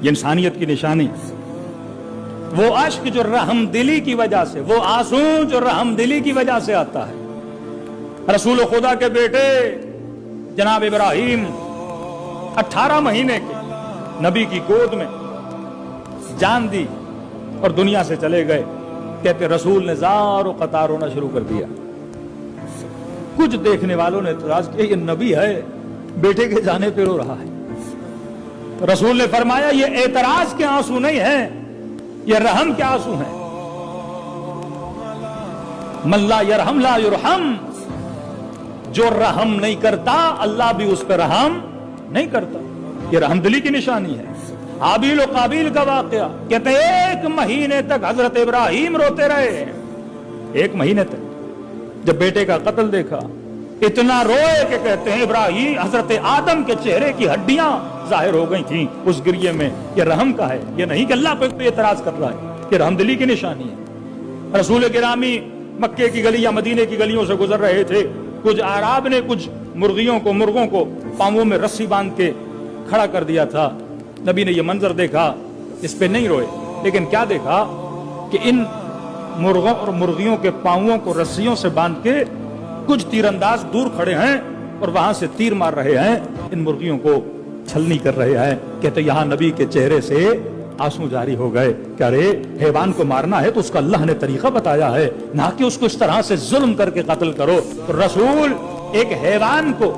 یہ انسانیت کی نشانی، وہ اشک جو رحم دلی کی وجہ سے، وہ آنسو جو رحم دلی کی وجہ سے آتا ہے۔ رسول خدا کے بیٹے جناب ابراہیم 18 مہینے کے نبی کی گود میں جان دی اور دنیا سے چلے گئے۔ کہتے رسول نے زار و قطار ہونا شروع کر دیا۔ کچھ دیکھنے والوں نے اعتراض کیا یہ نبی ہے بیٹے کے جانے پہ رو رہا ہے۔ رسول نے فرمایا یہ اعتراض کے آنسو نہیں ہیں، یہ رحم کے آنسو ہیں۔ من لا یرحم لا یرحم، جو رحم نہیں کرتا اللہ بھی اس پہ رحم نہیں کرتا۔ یہ رحم دلی کی نشانی ہے۔ حابیل و قابیل کا واقعہ، کہتے ہیں 1 مہینے تک حضرت ابراہیم روتے رہے۔ 1 مہینے تک جب بیٹے کا قتل دیکھا اتنا روئے کہ کہتے ہیں ابراہیم حضرت آدم کے چہرے کی ہڈیاں ظاہر ہو گئی تھیں اس گریے میں۔ یہ رحم کا ہے، یہ نہیں کہ اللہ پہ اعتراض کر رہا ہے، یہ رحم دلی کی نشانی ہے۔ رسول گرامی مکے کی گلی یا مدینے کی گلیوں سے گزر رہے تھے، کچھ اعراب نے کچھ مرغوں کو پاؤں میں رسی باندھ کے کھڑا کر دیا تھا۔ نبی نے یہ منظر دیکھا، اس پہ نہیں روئے، لیکن کیا دیکھا کہ ان مرغوں اور مرغیوں کے پاؤں کو رسیوں سے باندھ کے کچھ تیر انداز دور کھڑے ہیں اور وہاں سے تیر مار رہے ہیں، ان مرغیوں کو چھلنی کر رہے ہیں۔ کہتے یہاں نبی کے چہرے سے آنسو جاری ہو گئے کہ ارے حیوان کو مارنا ہے تو اس کا اللہ نے طریقہ بتایا ہے، نہ کہ اس کو اس طرح سے ظلم کر کے قتل کرو۔ تو رسول ایک حیوان کو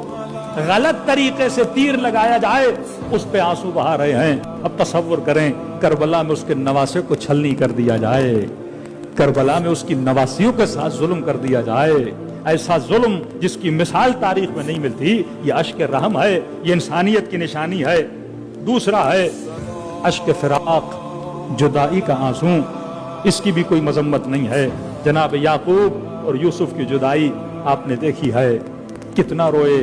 غلط طریقے سے تیر لگایا جائے اس پہ آنسو بہا رہے ہیں۔ اب تصور کریں کربلا میں اس کے نواسے کو چھلنی کر دیا جائے، کربلا میں اس کی نواسیوں کے ساتھ ظلم کر دیا جائے، ایسا ظلم جس کی مثال تاریخ میں نہیں ملتی۔ یہ اشک رحم ہے، یہ انسانیت کی نشانی ہے۔ دوسرا ہے اشک فراق، جدائی کا آنسو، اس کی بھی کوئی مذمت نہیں ہے۔ جناب یعقوب اور یوسف کی جدائی آپ نے دیکھی ہے، کتنا روئے۔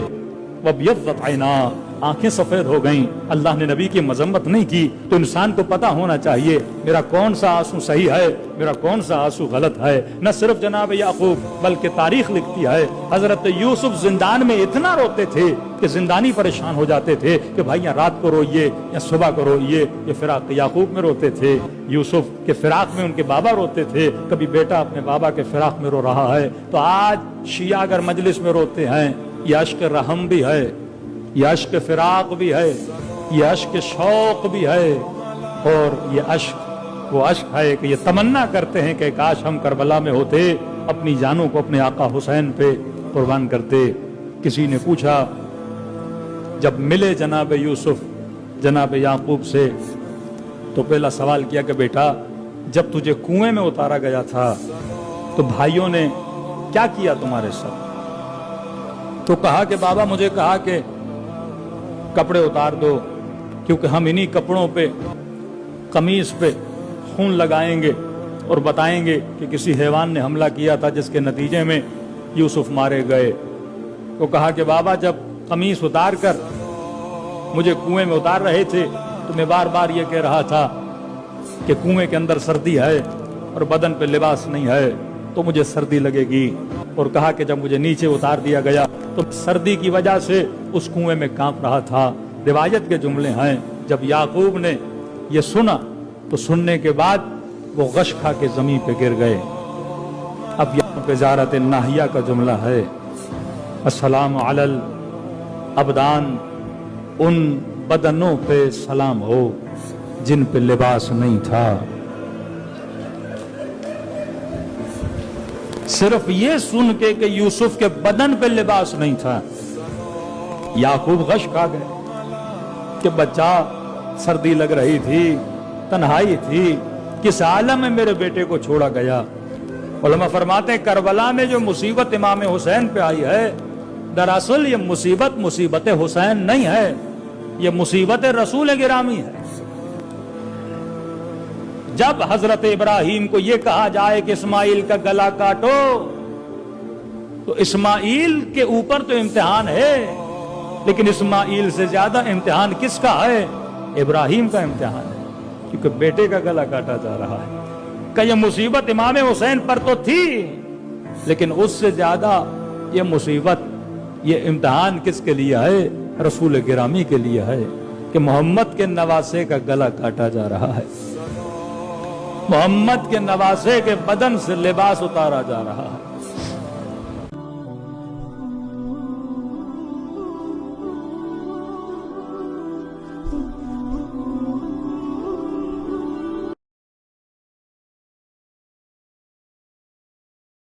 وَبْيَضَّتْ عَيْنَاهُ، آنکھیں سفید ہو گئیں۔ اللہ نے نبی کی مذمت نہیں کی، تو انسان کو پتا ہونا چاہیے میرا کون سا آنسو صحیح ہے، میرا کون سا آنسو غلط ہے۔ نہ صرف جناب یعقوب بلکہ تاریخ لکھتی ہے حضرت یوسف زندان میں اتنا روتے تھے کہ زندانی پریشان ہو جاتے تھے کہ بھائی یا رات کو روئیے یا صبح کو روئیے۔ یہ فراق یعقوب میں روتے تھے، یوسف کے فراق میں ان کے بابا روتے تھے، کبھی بیٹا اپنے بابا کے فراق میں رو رہا ہے۔ تو آج شیعہ اگر مجلس میں روتے ہیں، یہ اشک رحم بھی ہے، یہ اشک فراق بھی ہے، یہ اشک شوق بھی ہے، اور یہ اشک وہ اشک ہے کہ یہ تمنا کرتے ہیں کہ کاش ہم کربلا میں ہوتے، اپنی جانوں کو اپنے آقا حسین پہ قربان کرتے۔ کسی نے پوچھا جب ملے جناب یوسف جناب یعقوب سے تو پہلا سوال کیا کہ بیٹا جب تجھے کنویں میں اتارا گیا تھا تو بھائیوں نے کیا کیا تمہارے ساتھ؟ تو کہا کہ بابا مجھے کہا کہ کپڑے اتار دو، کیونکہ ہم انہی کپڑوں پہ قمیص پہ خون لگائیں گے اور بتائیں گے کہ کسی حیوان نے حملہ کیا تھا جس کے نتیجے میں یوسف مارے گئے۔ تو کہا کہ بابا جب قمیص اتار کر مجھے کنویں میں اتار رہے تھے تو میں بار بار یہ کہہ رہا تھا کہ کنویں کے اندر سردی ہے اور بدن پہ لباس نہیں ہے تو مجھے سردی لگے گی، اور کہا کہ جب مجھے نیچے اتار دیا گیا تو سردی کی وجہ سے اس کنویں میں کانپ رہا تھا۔ روایت کے جملے ہیں جب یعقوب نے یہ سنا تو سننے کے بعد وہ غش کھا کے زمین پہ گر گئے۔ اب یہاں پہ زیارت ناہیہ کا جملہ ہے، السلام علی الابدان، ان بدنوں پہ سلام ہو جن پہ لباس نہیں تھا۔ صرف یہ سن کے کہ یوسف کے بدن پہ لباس نہیں تھا یعقوب غش کھا گئے کہ بچہ سردی لگ رہی تھی، تنہائی تھی، کس عالم میں میرے بیٹے کو چھوڑا گیا۔ علماء فرماتے ہیں کربلا میں جو مصیبت امام حسین پہ آئی ہے دراصل یہ مصیبت حسین نہیں ہے، یہ مصیبت رسول گرامی ہے۔ جب حضرت ابراہیم کو یہ کہا جائے کہ اسماعیل کا گلا کاٹو تو اسماعیل کے اوپر تو امتحان ہے، لیکن اسماعیل سے زیادہ امتحان کس کا ہے؟ ابراہیم کا امتحان ہے، کیونکہ بیٹے کا گلا کاٹا جا رہا ہے۔ کہ یہ مصیبت امام حسین پر تو تھی، لیکن اس سے زیادہ یہ مصیبت، یہ امتحان کس کے لیے ہے؟ رسول گرامی کے لیے ہے۔ کہ محمد کے نواسے کا گلا کاٹا جا رہا ہے، محمد کے نواسے کے بدن سے لباس اتارا جا رہا ہے،